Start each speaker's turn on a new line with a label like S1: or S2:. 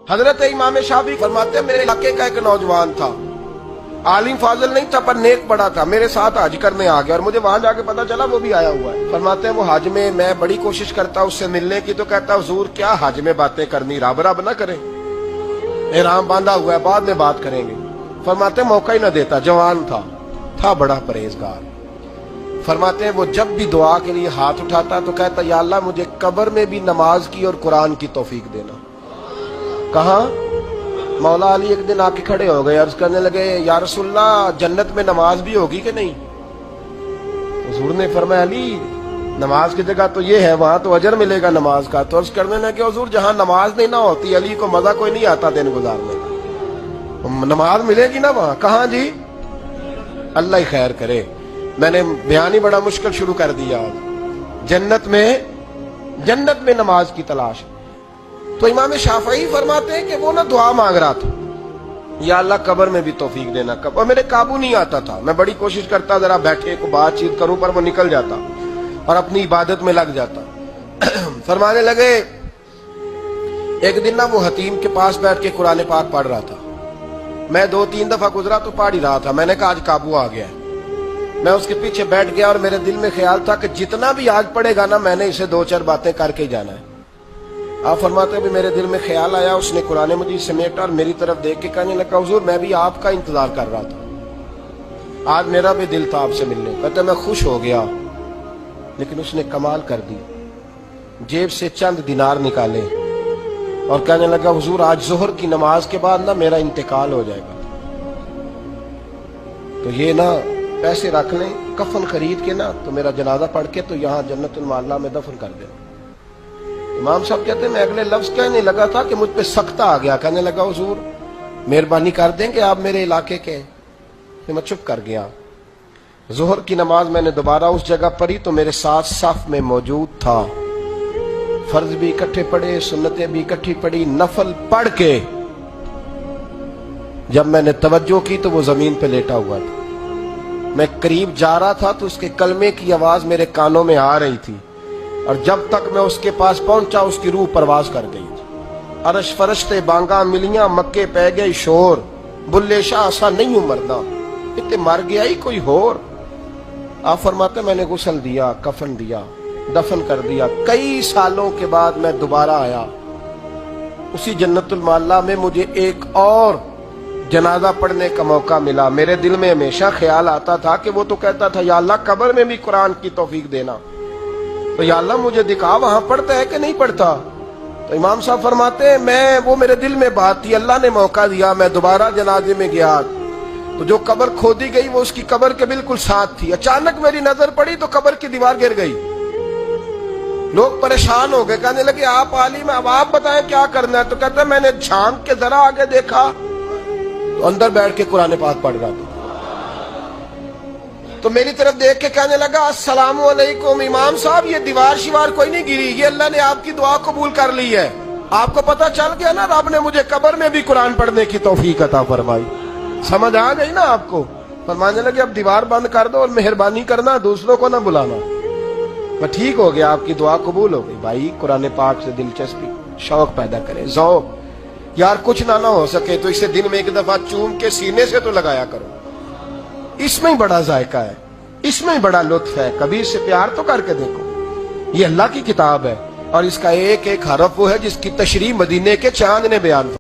S1: حضرت امام شافعی فرماتے ہیں میرے علاقے کا ایک نوجوان تھا، عالم فاضل نہیں تھا پر نیک بڑا تھا، میرے ساتھ حج کرنے آ گیا اور مجھے وہاں جا کے پتا چلا وہ بھی آیا ہوا ہے۔ فرماتے ہیں وہ حج میں بڑی کوشش کرتا اس سے ملنے کی، تو کہتا حضور کیا حج میں باتیں کرنی، رب رب نہ کریں، احرام باندھا ہوا ہے بعد میں بات کریں گے۔ فرماتے ہیں موقع ہی نہ دیتا، جوان تھا بڑا پرہیزگار۔ فرماتے ہیں وہ جب بھی دعا کے لیے ہاتھ اٹھاتا تو کہتا یا اللہ مجھے قبر میں بھی نماز کی اور قرآن کی توفیق دینا۔ کہاں؟ مولا علی ایک دن آ کے کھڑے ہو گئے، عرض کرنے لگے یا رسول اللہ جنت میں نماز بھی ہوگی کہ نہیں؟ حضور نے فرمایا علی نماز کی جگہ تو یہ ہے، وہاں تو اجر ملے گا نماز کا۔ تو عرض کرنے لگے حضور جہاں نماز نہیں نہ ہوتی علی کو مزہ کوئی نہیں آتا دن گزارنے کا، نماز ملے گی نا وہاں؟ کہاں جی؟ اللہ ہی خیر کرے، میں نے بیان ہی بڑا مشکل شروع کر دیا۔ جنت میں نماز کی تلاش۔ تو امام شافعی فرماتے ہیں کہ وہ نہ دعا مانگ رہا تھا یا اللہ قبر میں بھی توفیق دینا، اور میرے قابو نہیں آتا تھا، میں بڑی کوشش کرتا ذرا بیٹھے کو بات چیت کروں پر وہ نکل جاتا اور اپنی عبادت میں لگ جاتا۔ فرمانے لگے ایک دن نہ وہ حتیم کے پاس بیٹھ کے قرآن پاک پڑھ رہا تھا، میں 2-3 دفعہ گزرا تو پڑھ ہی رہا تھا، میں نے کہا آج قابو آ گیا ہے۔ میں اس کے پیچھے بیٹھ گیا اور میرے دل میں خیال تھا کہ جتنا بھی آج پڑھے گا نا میں نے اسے 2-4 باتیں کر کے جانا ہے۔ آپ فرماتے ہیں میرے دل میں خیال آیا، اس نے قرآن مجید سمیٹا اور میری طرف دیکھ کے کہنے لگا حضور میں بھی آپ کا انتظار کر رہا تھا، آج میرا بھی دل تھا آپ سے ملنے۔ کہتے میں خوش ہو گیا، لیکن اس نے کمال کر دی، جیب سے چند دینار نکالے اور کہنے لگا حضور آج ظہر کی نماز کے بعد نا میرا انتقال ہو جائے گا، تو یہ نا پیسے رکھ لیں، کفن خرید کے نا تو میرا جنازہ پڑھ کے تو یہاں جنت المعلا میں دفن کر دیں۔ امام صاحب کہتے ہیں میں اگلے لفظ کہنے لگا تھا کہ مجھ پہ سختہ آ گیا، کہنے لگا حضور مہربانی کر دیں کہ آپ میرے علاقے کے، میں چپ کر گیا۔ ظہر کی نماز میں نے دوبارہ اس جگہ پڑھی تو میرے ساتھ صف میں موجود تھا، فرض بھی اکٹھے پڑھے، سنتیں بھی اکٹھی پڑھی، نفل پڑھ کے جب میں نے توجہ کی تو وہ زمین پہ لیٹا ہوا تھا، میں قریب جا رہا تھا تو اس کے کلمے کی آواز میرے کانوں میں آ رہی تھی، اور جب تک میں اس کے پاس پہنچا اس کی روح پرواز کر گئی تھی۔ عرش فرشتے بانگاں ملیاں، مکے پہ گئی شور، بلے شاہ ایسا نہیں ہوں مردہ، اتنے مر گیا ہی کوئی ہور۔ آپ فرماتے میں نے غسل دیا، کفن دیا، دفن کر دیا۔ کئی سالوں کے بعد میں دوبارہ آیا، اسی جنت المعلا میں مجھے ایک اور جنازہ پڑھنے کا موقع ملا۔ میرے دل میں ہمیشہ خیال آتا تھا کہ وہ تو کہتا تھا یا اللہ قبر میں بھی قرآن کی توفیق دینا، تو یا اللہ مجھے دکھا وہاں پڑھتا ہے کہ نہیں پڑھتا۔ تو امام صاحب فرماتے ہیں وہ میرے دل میں بات تھی، اللہ نے موقع دیا، میں دوبارہ جنازے میں گیا تو جو قبر کھودی گئی وہ اس کی قبر کے بالکل ساتھ تھی۔ اچانک میری نظر پڑی تو قبر کی دیوار گر گئی، لوگ پریشان ہو گئے، کہنے لگے آپ عالم ہیں اب آپ بتائیں کیا کرنا ہے؟ تو کہتا ہے میں نے جھانک کے ذرا آگے دیکھا تو اندر بیٹھ کے قرآن پاک پڑھ رہا تھا، تو میری طرف دیکھ کے کہنے لگا السلام علیکم امام صاحب یہ دیوار شیوار کوئی نہیں گری، یہ اللہ نے آپ کی دعا قبول کر لی ہے، آپ کو پتہ چل گیا نا رب نے مجھے قبر میں بھی قرآن پڑھنے کی توفیق عطا فرمائی۔ سمجھ آ گئی نا آپ کو؟ فرمانے لگے اب دیوار بند کر دو اور مہربانی کرنا دوسروں کو نہ بلانا۔ میں ٹھیک ہو گیا، آپ کی دعا قبول ہو گئی۔ بھائی قرآن پاک سے دلچسپی شوق پیدا کرے، ذوق، یار کچھ نہ ہو سکے تو اسے دن میں ایک دفعہ چوم کے سینے سے تو لگایا کرو، اس میں ہی بڑا ذائقہ ہے، اس میں ہی بڑا لطف ہے، کبھی اس سے پیار تو کر کے دیکھو۔ یہ اللہ کی کتاب ہے اور اس کا ایک ایک حرف وہ ہے جس کی تشریح مدینے کے چاند نے بیان